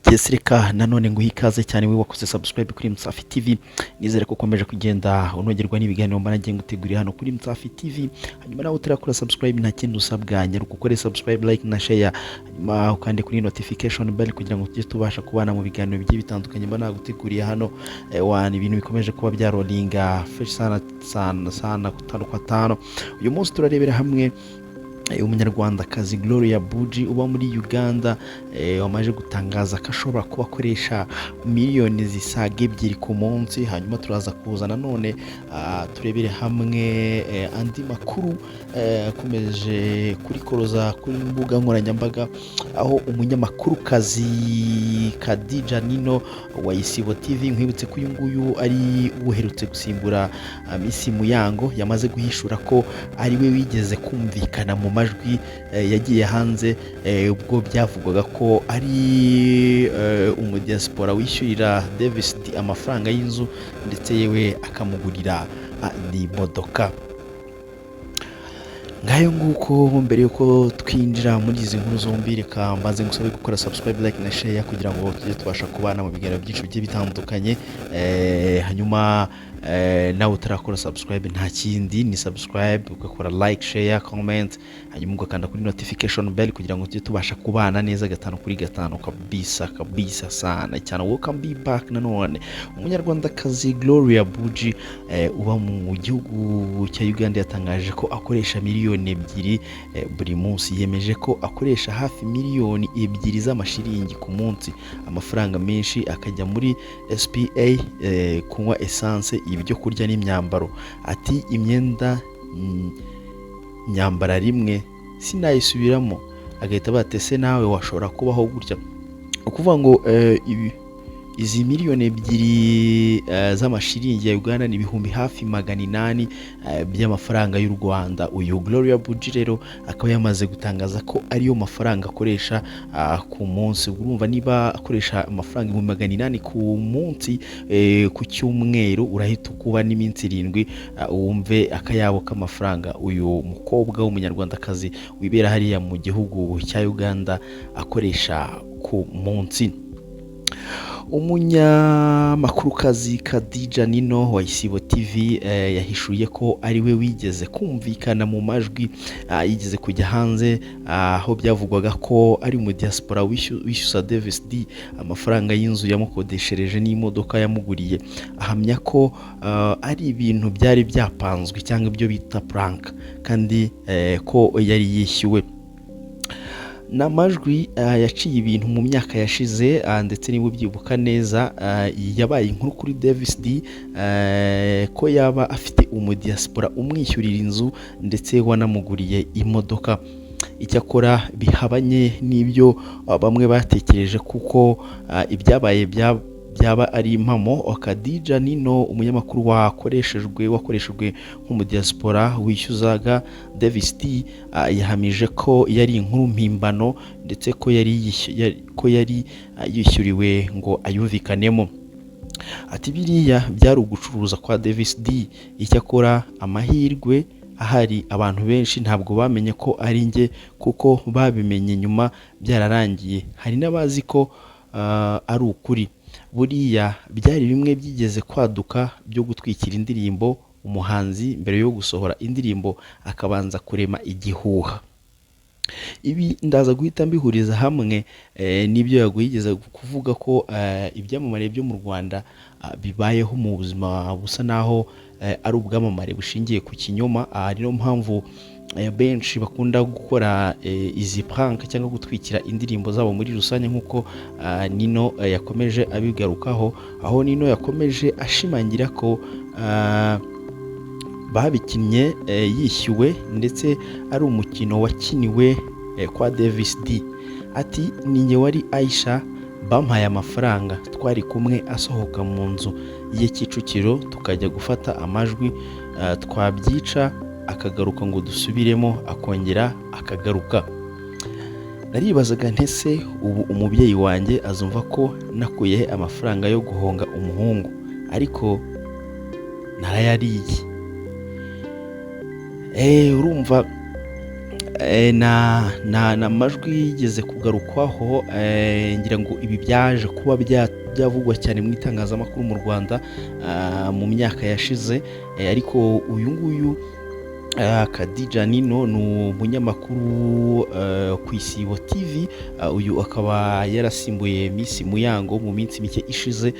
Yes, reka nanone nguhe ikaze cyane we wakoze subscribe kuri Msafi TV. Nizere ko ukomeje kugenda unogerwa n'ibiganiro mbana ngiye ngutegurira hano kuri Msafi TV. Hanyuma nawe utarakora subscribe nta kintu usabwa, nyaruka ukore subscribe, like na share, hanyuma ukande kuri notification bell kugira ngo tujye tubasha kubana mu biganiro bigiye bitandukanye mbana guteguriye hano. Wana ibintu bikomeje kuba bya rollinga fresh sana kutano kwa tano. Uyu munsi turarebera hamwe umunyarwandakazi Gloria Buji uba muri Uganda wamaje gutangaza ko ashobora kuba akoresha miliyoni zisaga 2 ku munsi. Hanyuma turaza kuzana none turebere hamwe andi makuru akomeje kurikoroza kuri mbuga nkoranyambaga, aho umunyamakurukazi Khadija Nino wa Isibo TV, nkwibutse ko uyu nguyu ari uherutse gusimbura Miss Muyango, yamaze guhishura ko ari we wigeze kumvikana mu majwi yagiye hanze ubwo byavugwaga ko ari umudiaspora wishyurira Davis D amafaranga y'inzu ndetse yewe akamugurira n'imodoka. Ngayo nguko mbere yuko twinjira muri izi nkuru zombi, reka mbanze ngusabe gukora subscribe, like na share kugira ngo tujye tubasha kubana mu biganiro byinshi bigiye bitandukanye. Hanyuma nawe utarakora subscribe nta kindi ni subscribe, ugakora like, share, comment, hanyuma ugakanda kuri notification bell kugira ngo tujye tubasha kubana neza 5 kuri 5 kabisa sana cyane. Welcome be back. Nanone umunyarwandakazi Gloria Buji uba mu gihugu cya Uganda yatangaje ko akoresha miliyoni 2 buri munsi. Yemeje ko akoresha hafi miliyoni 2 z'amashiringi ku munsi, amafaranga menshi akajya muri SPA, kunywa essence, ibyo kurya n'imyambaro. Ati imyenda nyambara rimwe sinayisubiramo. Agahita batese nawe washobora kubaho gutya. Ukuvuga ngo izi miliyoni 2 z'amashiringi ya Uganda ni ibihumbi hafi 800 by'amafaranga y'u Rwanda. Uyu Gloria Buji rero akaba yamaze gutangaza ko ariyo mafaranga akoresha ku munsi. Urumva niba akoresha amafaranga 800 ku munsi ku cyumweru, urahita kuba n'iminsi 7 wumve akayabo k'amafaranga uyu mukobwa w'umunyarwandakazi wibera hariya mu gihugu cya Uganda akoresha ku munsi. Umunyamakurukazi Khadija Nino wa Isibo TV yahishuye ko ari we wigeze kumvikana mu majwi yigeze kujya hanze, aho byavugwaga ko ari mu diaspora wishyuza Davis D amafaranga y'inzu yamukodeshereje n'imodoka yamuguriye. Ahamya ko ari ibintu byari byapanzwe cyangwa ibyo bita prank, kandi ko yari yishyuwe. Namajwi yaciye ibintu mu myaka yashize, ndetse niba ubyibuka neza yabaye inkuru kuri Davis D ko yaba afite umudiaspora umwishyurira inzu ndetse wanamuguriye imodoka. Icyakora bihabanye n'ibyo bamwe batekereje, kuko ibyabaye byaba ari impamo. Khadija Nino, umunyamakuru wakoreshejwe nk'umudiaspora wishyuzaga Davis D, yahamije ko yari inkuru mpimbano ndetse ko yari yishyuriwe ngo ayumvikanemo. Ati biriya byari ugucuruza kwa Davis D. Icyakora amahirwe ahari, abantu benshi ntabwo bamenye ko ari njye, kuko babimenye nyuma byararangiye. Hari n'abazi ko ari ukuri. Buriya byari bimwe byigeze kwaduka byo gutwikira indirimbo umuhanzi mbere yo gusohora indirimbo akabanza kurema igihuha. Ibi ndaza guhita mbihuriza hamwe n'ibyo yagwigeze kuvuga ko ibyamamare byo mu Rwanda bibayeho mu buzima busa naho ari ubwamamare bushingiye ku kinyoma. Niyo mpamvu benshi bakunda gukora izi prank cyangwa gutwikira indirimbo zabo muri rusange, nk'uko Nino yakomeje abigarukaho, aho Nino yakomeje ashimangira ko babikinnye yishyuwe ndetse ari umukino wakiniwe kwa Davis D. Ati ninjye wari Aisha, bampaye amafaranga, twari kumwe asohoka mu nzu ye Kicukiro tukajya gufata amajwi, twabyica akagaruka ngo dusubiremo, akongera akagaruka. Naribazaga ntese ubu umubyeyi wanjye azumva ko nakuye amafaranga yo guhonga umuhungu, ariko narayariye. Urumva na amajwi yigeze kugarukwaho, ngira ngo ibi byaje kuba byavugwa cyane mu itangazamakuru mu Rwanda mu myaka yashize, ariko uyu nguyu Khadija Nino ni umunyamakuru ku Isibo TV, uyu akaba yarasimbuye Miss Muyango mu minsi mike ishize.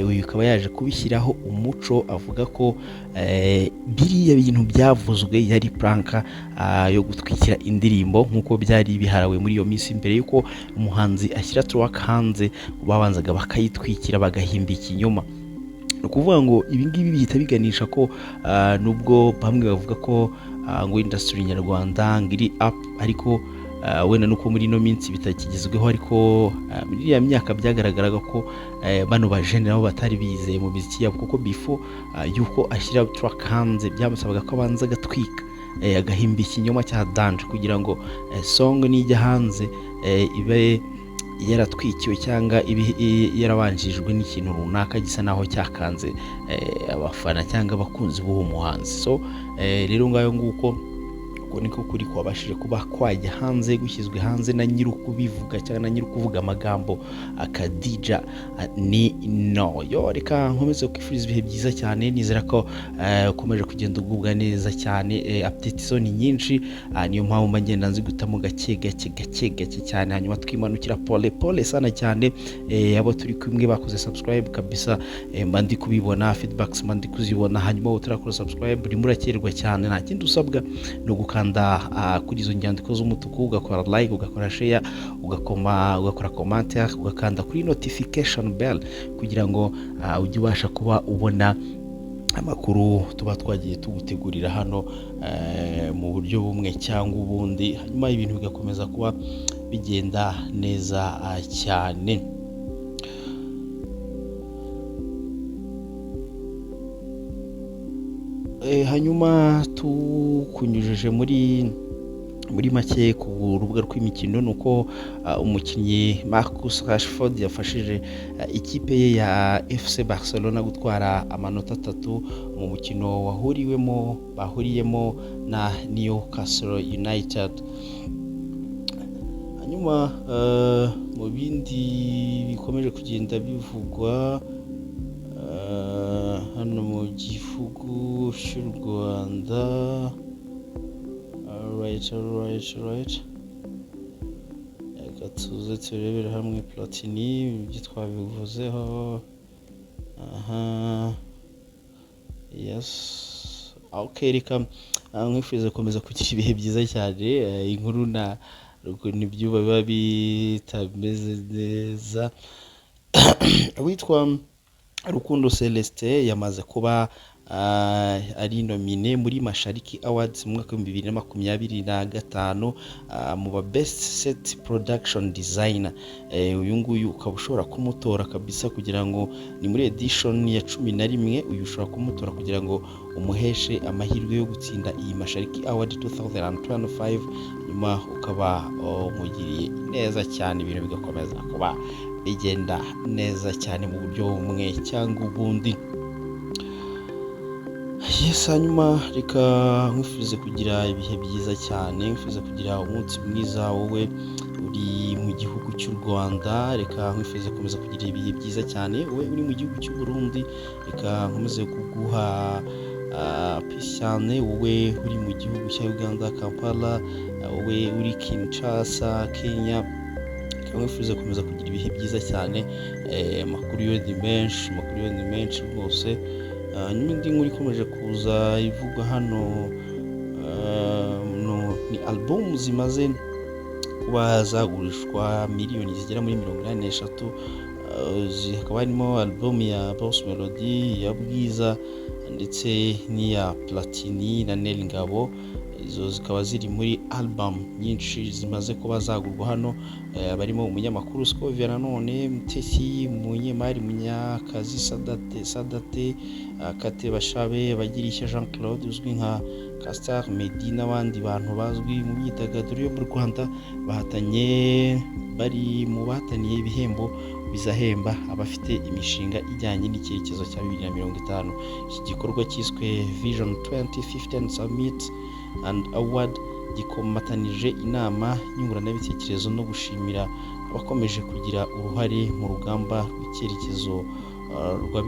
Uyu akaba yaje kubishyiraho umuco, avuga ko biriya bintu byavuzwe yari pranka yo gutwikira indirimbo nk'uko byari biharawe muri iyo minsi mbere y'uko umuhanzi ashyira track hanze, babanzaga bakayitwikira bagahimba ikinyoma. Ni ukuvuga ngo ibi ngibi bihita biganisha ko nubwo bamwe bavuga ko ngo industry nyarwanda ngiri up, ariko wenda nuko muri ino minsi bitakigezweho, ariko muri iriya myaka byagaragaraga ko bano bajene nabo batari bizeye mu muziki yabo, kuko before yuko ashyira track hanze byamusabaga ko abanza agatwika agahimba ikinyoma cya danje kugira ngo song nijya hanze ibe yaratwikiwe cyangwa yarabanjijwe n'ikintu runaka gisa naho cyakanze abafana cyangwa abakunzi b'uwo muhanzi. So rero ngayo nguko niko kuri kwabashije kuba kwajya hanze, gushyizwe hanze na nyiri kubivuga cyangwa na nyiri kuvuga amagambo Khadija Nino. Reka nkomeze kwifuriza ibihe byiza cyane, nizera ko ukomeje kugenda ugubwa neza cyane. Update zo ni nyinshi, niyo mpamvu mba ngenda nzigutamo gake cyane, hanyuma twimanukira pole sana cyane. Abo turi kumwe bakoze subscribe kabisa, mba ndi kubibona feedbacks, mba ndi kuzibona. Hanyuma utarakora subscribe urimo urakererwa cyane, nta kindi usabwa no gukanda kuri izo nyandiko z'umutuku, ugakora like, ugakora share, ugakora commentaire, ugakanda kuri notification bell kugira ngo ujye ubasha kuba ubona amakuru tuba twagiye tugutegurira hano mu buryo bumwe cyangwa ubundi, hanyuma ibintu bigakomeza kuba bigenda neza cyane. Hanyuma tukunyujije muri make ku rubuga rw'imikino, nuko umukinnyi Marcus Rashford yafashije ikipe ye ya FC Barcelona gutwara amanota 3 mu mukino bahuriyemo na Newcastle United. Hanyuma mu bindi bikomeje kugenda bivugwa hano mu gihugu cy'u Rwanda, right. Reka tuze turebere hamwe Platini ibyo twabivuzeho. Yes, okay. Reka mwifurize gukomeza kugira ibihe byiza cyane. Inkuru na nibyo biba bitameze neza. Witwa Rukundo Celestin yamaze kuba ari nomine muri Mashariki Awards mu mwaka wa 2025 mu ba Best Set Production Designer. Uyu nguyu ukaba ushobora kumutora kabisa kugira ngo ni muri edition ya 11. Uyu ushobora kumutora kugira ngo umuheshe amahirwe yo gutsinda iyi Mashariki Award 2025, nyuma ukaba umugiriye neza cyane, ibintu bigakomeza kuba bigenda neza cyane mu buryo bumwe cyangwa ubundi. Yes, hanyuma reka nkwifuze kugira ibihe byiza cyane, nkwifuze kugira umunsi mwiza wowe uri mu gihugu cy'u Rwanda. Reka nkwifuze komeza kugira ibihe byiza cyane wowe uri mu gihugu cy'u Burundi. Reka nkomeze kuguha peace cyane wowe uri mu gihugu cya Uganda Kampala, wowe uri Kinshasa Kenya. Nkwifuza komeza kugira ibihe byiza cyane. Amakuru yo ni menshi rwose. Nyuma indi nkuru ikomeje kuza ivugwa hano, ni album zimaze kuba zagurishwa miliyoni zigera muri 83. Hakaba harimo album ya Boss Melody, ya Bwiza ndetse n'iya Platini na Nel Ngabo. Izo zikaba ziri muri album nyinshi zimaze kuba zagurwa hano. Barimo umunyamakuru Scovia nanone, Mutesi, Munyemari, Munyakazi, Sadate, Kate Bashabe, Bagirishya Jean Claude uzwi nka Castar Meddy n'abandi bantu bazwi mu myidagaduro yo mu Rwanda bari mu bahataniye ibihembo bizahemba abafite imishinga ijyanye n'icyerekezo cya 2050. Iki gikorwa cyiswe Vision 2015 Summit and Award gikomatanije inama nyunguranabitekerezo no gushimira abakomeje kugira uruhare mu rugamba rw'icyerekezo rwa